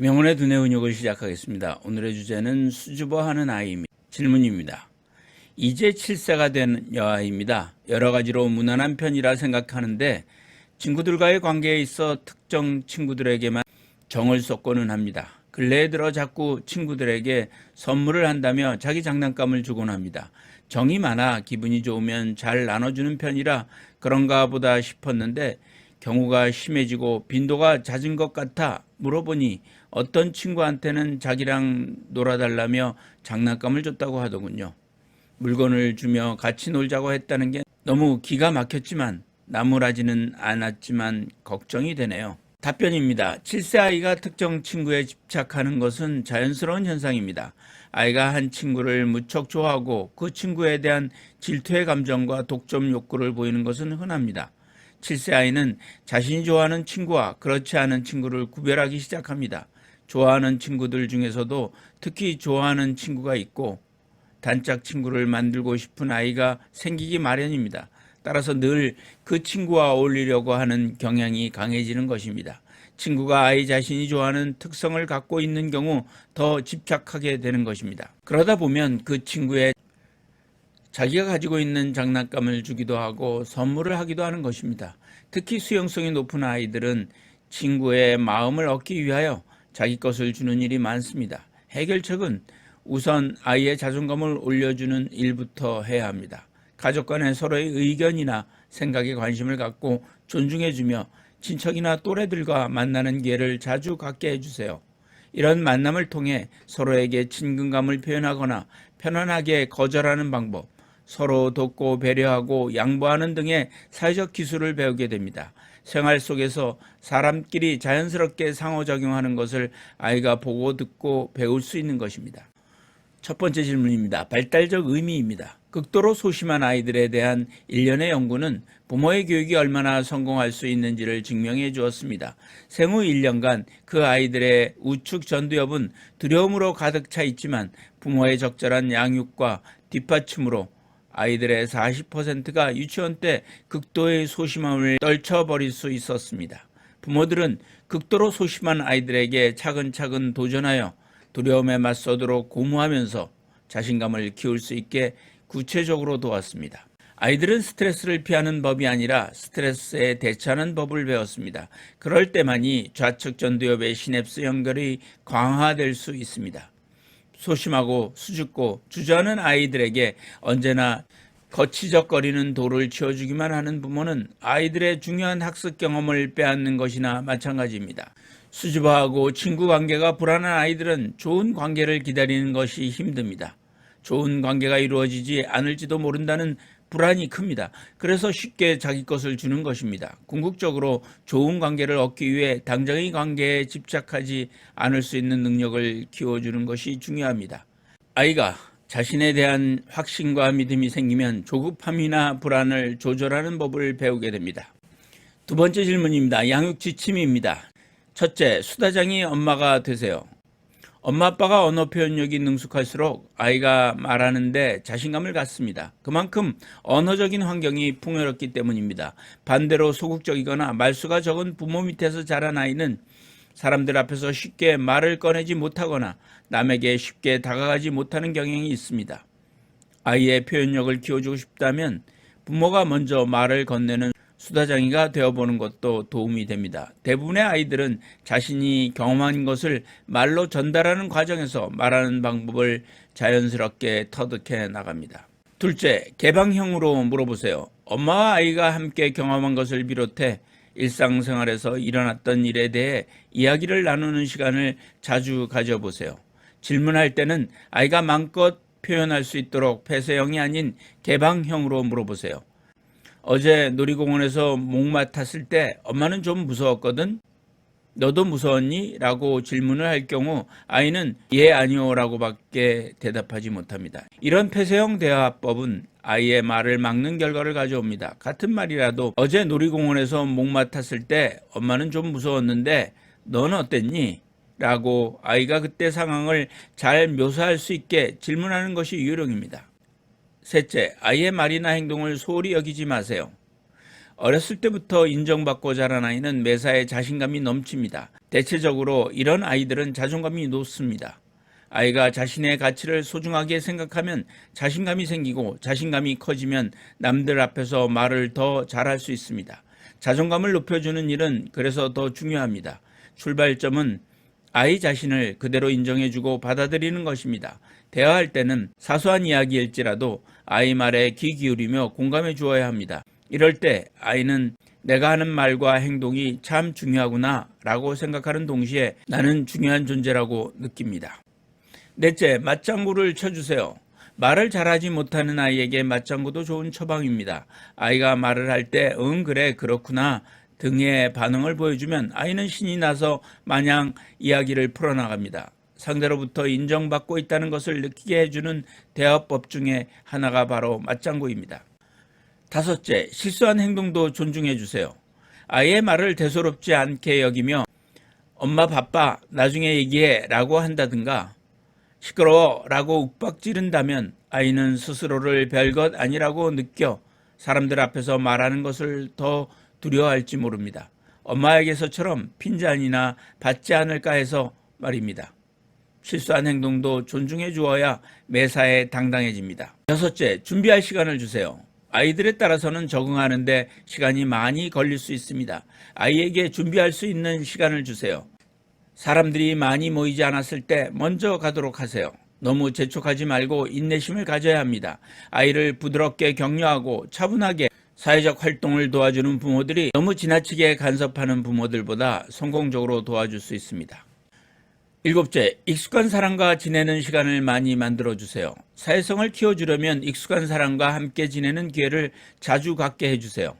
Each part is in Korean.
명언의 두뇌 훈육을 시작하겠습니다. 오늘의 주제는 수줍어하는 아이입니다. 질문입니다. 이제 7세가 된 여아입니다. 여러 가지로 무난한 편이라 생각하는데 친구들과의 관계에 있어 특정 친구들에게만 정을 쏟고는 합니다. 근래에 들어 자꾸 친구들에게 선물을 한다며 자기 장난감을 주곤 합니다. 정이 많아 기분이 좋으면 잘 나눠주는 편이라 그런가 보다 싶었는데 경우가 심해지고 빈도가 잦은 것 같아 물어보니 어떤 친구한테는 자기랑 놀아달라며 장난감을 줬다고 하더군요. 물건을 주며 같이 놀자고 했다는 게 너무 기가 막혔지만 나무라지는 않았지만 걱정이 되네요. 답변입니다. 7세 아이가 특정 친구에 집착하는 것은 자연스러운 현상입니다. 아이가 한 친구를 무척 좋아하고 그 친구에 대한 질투의 감정과 독점 욕구를 보이는 것은 흔합니다. 7세 아이는 자신이 좋아하는 친구와 그렇지 않은 친구를 구별하기 시작합니다. 좋아하는 친구들 중에서도 특히 좋아하는 친구가 있고 단짝 친구를 만들고 싶은 아이가 생기기 마련입니다. 따라서 늘 그 친구와 어울리려고 하는 경향이 강해지는 것입니다. 친구가 아이 자신이 좋아하는 특성을 갖고 있는 경우 더 집착하게 되는 것입니다. 그러다 보면 그 친구의 자기가 가지고 있는 장난감을 주기도 하고 선물을 하기도 하는 것입니다. 특히 수용성이 높은 아이들은 친구의 마음을 얻기 위하여 자기 것을 주는 일이 많습니다. 해결책은 우선 아이의 자존감을 올려주는 일부터 해야 합니다. 가족 간에 서로의 의견이나 생각에 관심을 갖고 존중해주며 친척이나 또래들과 만나는 기회를 자주 갖게 해주세요. 이런 만남을 통해 서로에게 친근감을 표현하거나 편안하게 거절하는 방법, 서로 돕고 배려하고 양보하는 등의 사회적 기술을 배우게 됩니다. 생활 속에서 사람끼리 자연스럽게 상호작용하는 것을 아이가 보고 듣고 배울 수 있는 것입니다. 첫 번째 질문입니다. 발달적 의미입니다. 극도로 소심한 아이들에 대한 일련의 연구는 부모의 교육이 얼마나 성공할 수 있는지를 증명해 주었습니다. 생후 1년간 그 아이들의 우측 전두엽은 두려움으로 가득 차 있지만 부모의 적절한 양육과 뒷받침으로 아이들의 40%가 유치원 때 극도의 소심함을 떨쳐버릴 수 있었습니다. 부모들은 극도로 소심한 아이들에게 차근차근 도전하여 두려움에 맞서도록 고무하면서 자신감을 키울 수 있게 구체적으로 도왔습니다. 아이들은 스트레스를 피하는 법이 아니라 스트레스에 대처하는 법을 배웠습니다. 그럴 때만이 좌측 전두엽의 시냅스 연결이 강화될 수 있습니다. 소심하고 수줍고 주저하는 아이들에게 언제나 거치적거리는 돌을 치워주기만 하는 부모는 아이들의 중요한 학습 경험을 빼앗는 것이나 마찬가지입니다. 수줍어하고 친구 관계가 불안한 아이들은 좋은 관계를 기다리는 것이 힘듭니다. 좋은 관계가 이루어지지 않을지도 모른다는 불안이 큽니다. 그래서 쉽게 자기 것을 주는 것입니다. 궁극적으로 좋은 관계를 얻기 위해 당장의 관계에 집착하지 않을 수 있는 능력을 키워주는 것이 중요합니다. 아이가 자신에 대한 확신과 믿음이 생기면 조급함이나 불안을 조절하는 법을 배우게 됩니다. 두 번째 질문입니다. 양육 지침입니다. 첫째, 수다쟁이 엄마가 되세요. 엄마 아빠가 언어 표현력이 능숙할수록 아이가 말하는데 자신감을 갖습니다. 그만큼 언어적인 환경이 풍요롭기 때문입니다. 반대로 소극적이거나 말수가 적은 부모 밑에서 자란 아이는 사람들 앞에서 쉽게 말을 꺼내지 못하거나 남에게 쉽게 다가가지 못하는 경향이 있습니다. 아이의 표현력을 키워주고 싶다면 부모가 먼저 말을 건네는 수다쟁이가 되어보는 것도 도움이 됩니다. 대부분의 아이들은 자신이 경험한 것을 말로 전달하는 과정에서 말하는 방법을 자연스럽게 터득해 나갑니다. 둘째, 개방형으로 물어보세요. 엄마와 아이가 함께 경험한 것을 비롯해 일상생활에서 일어났던 일에 대해 이야기를 나누는 시간을 자주 가져보세요. 질문할 때는 아이가 마음껏 표현할 수 있도록 폐쇄형이 아닌 개방형으로 물어보세요. 어제 놀이공원에서 목 맡았을 때 엄마는 좀 무서웠거든? 너도 무서웠니? 라고 질문을 할 경우 아이는 예, 아니요 라고 밖에 대답하지 못합니다. 이런 폐쇄형 대화법은 아이의 말을 막는 결과를 가져옵니다. 같은 말이라도 어제 놀이공원에서 목 맡았을 때 엄마는 좀 무서웠는데 너는 어땠니? 라고 아이가 그때 상황을 잘 묘사할 수 있게 질문하는 것이 요령입니다. 셋째, 아이의 말이나 행동을 소홀히 여기지 마세요. 어렸을 때부터 인정받고 자란 아이는 매사에 자신감이 넘칩니다. 대체적으로 이런 아이들은 자존감이 높습니다. 아이가 자신의 가치를 소중하게 생각하면 자신감이 생기고 자신감이 커지면 남들 앞에서 말을 더 잘할 수 있습니다. 자존감을 높여주는 일은 그래서 더 중요합니다. 출발점은 아이 자신을 그대로 인정해주고 받아들이는 것입니다. 대화할 때는 사소한 이야기일지라도 아이 말에 귀 기울이며 공감해 주어야 합니다. 이럴 때 아이는 내가 하는 말과 행동이 참 중요하구나 라고 생각하는 동시에 나는 중요한 존재라고 느낍니다. 넷째, 맞장구를 쳐주세요. 말을 잘하지 못하는 아이에게 맞장구도 좋은 처방입니다. 아이가 말을 할 때 응 그래 그렇구나 등의 반응을 보여주면 아이는 신이 나서 마냥 이야기를 풀어나갑니다. 상대로부터 인정받고 있다는 것을 느끼게 해주는 대화법 중에 하나가 바로 맞장구입니다. 다섯째, 실수한 행동도 존중해 주세요. 아이의 말을 대수롭지 않게 여기며 엄마 바빠 나중에 얘기해 라고 한다든가 시끄러워 라고 윽박 지른다면 아이는 스스로를 별것 아니라고 느껴 사람들 앞에서 말하는 것을 더 두려워할지 모릅니다. 엄마에게서처럼 핀잔이나 받지 않을까 해서 말입니다. 실수한 행동도 존중해 주어야 매사에 당당해집니다. 여섯째, 준비할 시간을 주세요. 아이들에 따라서는 적응하는데 시간이 많이 걸릴 수 있습니다. 아이에게 준비할 수 있는 시간을 주세요. 사람들이 많이 모이지 않았을 때 먼저 가도록 하세요. 너무 재촉하지 말고 인내심을 가져야 합니다. 아이를 부드럽게 격려하고 차분하게 사회적 활동을 도와주는 부모들이 너무 지나치게 간섭하는 부모들보다 성공적으로 도와줄 수 있습니다. 일곱째, 익숙한 사람과 지내는 시간을 많이 만들어주세요. 사회성을 키워주려면 익숙한 사람과 함께 지내는 기회를 자주 갖게 해주세요.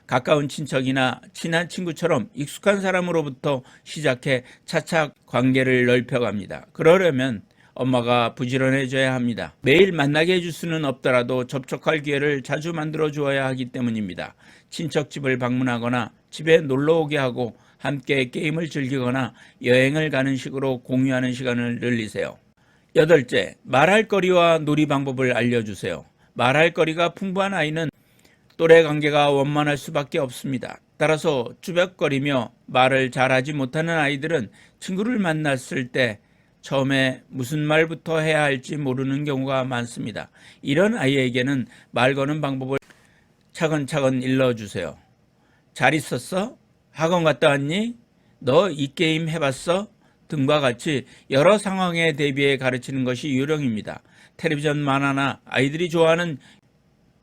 가까운 친척이나 친한 친구처럼 익숙한 사람으로부터 시작해 차차 관계를 넓혀갑니다. 그러려면 엄마가 부지런해져야 합니다. 매일 만나게 해줄 수는 없더라도 접촉할 기회를 자주 만들어 주어야 하기 때문입니다. 친척집을 방문하거나 집에 놀러 오게 하고 함께 게임을 즐기거나 여행을 가는 식으로 공유하는 시간을 늘리세요. 여덟째, 말할 거리와 놀이 방법을 알려주세요. 말할 거리가 풍부한 아이는 또래 관계가 원만할 수밖에 없습니다. 따라서 쭈뼛거리며 말을 잘하지 못하는 아이들은 친구를 만났을 때 처음에 무슨 말부터 해야 할지 모르는 경우가 많습니다. 이런 아이에게는 말 거는 방법을 차근차근 일러주세요. 잘 있었어? 학원 갔다 왔니? 너 이 게임 해봤어? 등과 같이 여러 상황에 대비해 가르치는 것이 요령입니다. 텔레비전 만화나 아이들이 좋아하는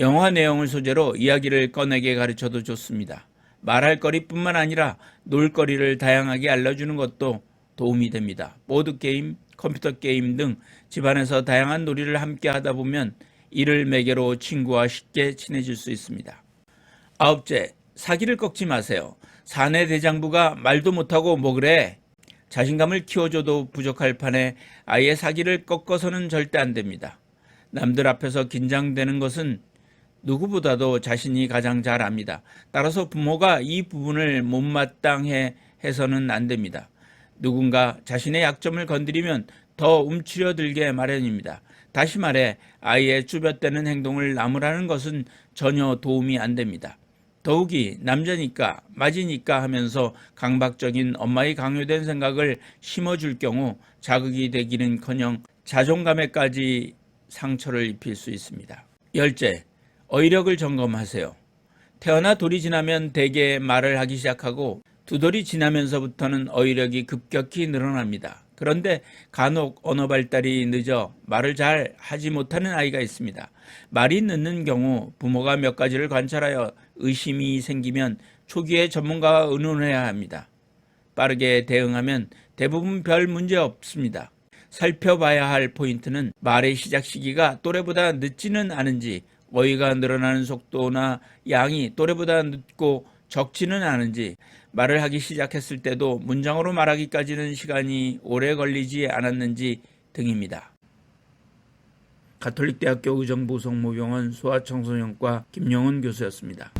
영화 내용을 소재로 이야기를 꺼내게 가르쳐도 좋습니다. 말할 거리뿐만 아니라 놀 거리를 다양하게 알려주는 것도 도움이 됩니다. 보드게임, 컴퓨터 게임 등 집안에서 다양한 놀이를 함께 하다 보면 이를 매개로 친구와 쉽게 친해질 수 있습니다. 아홉째, 사기를 꺾지 마세요. 사내 대장부가 말도 못하고 뭐 그래? 자신감을 키워줘도 부족할 판에 아이의 사기를 꺾어서는 절대 안 됩니다. 남들 앞에서 긴장되는 것은 누구보다도 자신이 가장 잘 압니다. 따라서 부모가 이 부분을 못마땅해 해서는 안 됩니다. 누군가 자신의 약점을 건드리면 더 움츠려들게 마련입니다. 다시 말해 아이의 쭈뼛대는 행동을 나무라는 것은 전혀 도움이 안 됩니다. 더욱이 남자니까 맞이니까 하면서 강박적인 엄마의 강요된 생각을 심어줄 경우 자극이 되기는커녕 자존감에까지 상처를 입힐 수 있습니다. 열째, 어휘력을 점검하세요. 태어나 돌이 지나면 대개 말을 하기 시작하고 두 돌이 지나면서부터는 어휘력이 급격히 늘어납니다. 그런데 간혹 언어 발달이 늦어 말을 잘 하지 못하는 아이가 있습니다. 말이 늦는 경우 부모가 몇 가지를 관찰하여 의심이 생기면 초기에 전문가와 의논해야 합니다. 빠르게 대응하면 대부분 별 문제 없습니다. 살펴봐야 할 포인트는 말의 시작 시기가 또래보다 늦지는 않은지, 어휘가 늘어나는 속도나 양이 또래보다 늦고 적지는 않은지, 말을 하기 시작했을 때도 문장으로 말하기까지는 시간이 오래 걸리지 않았는지 등입니다. 가톨릭대학교 의정부성모병원 소아청소년과 김영은 교수였습니다.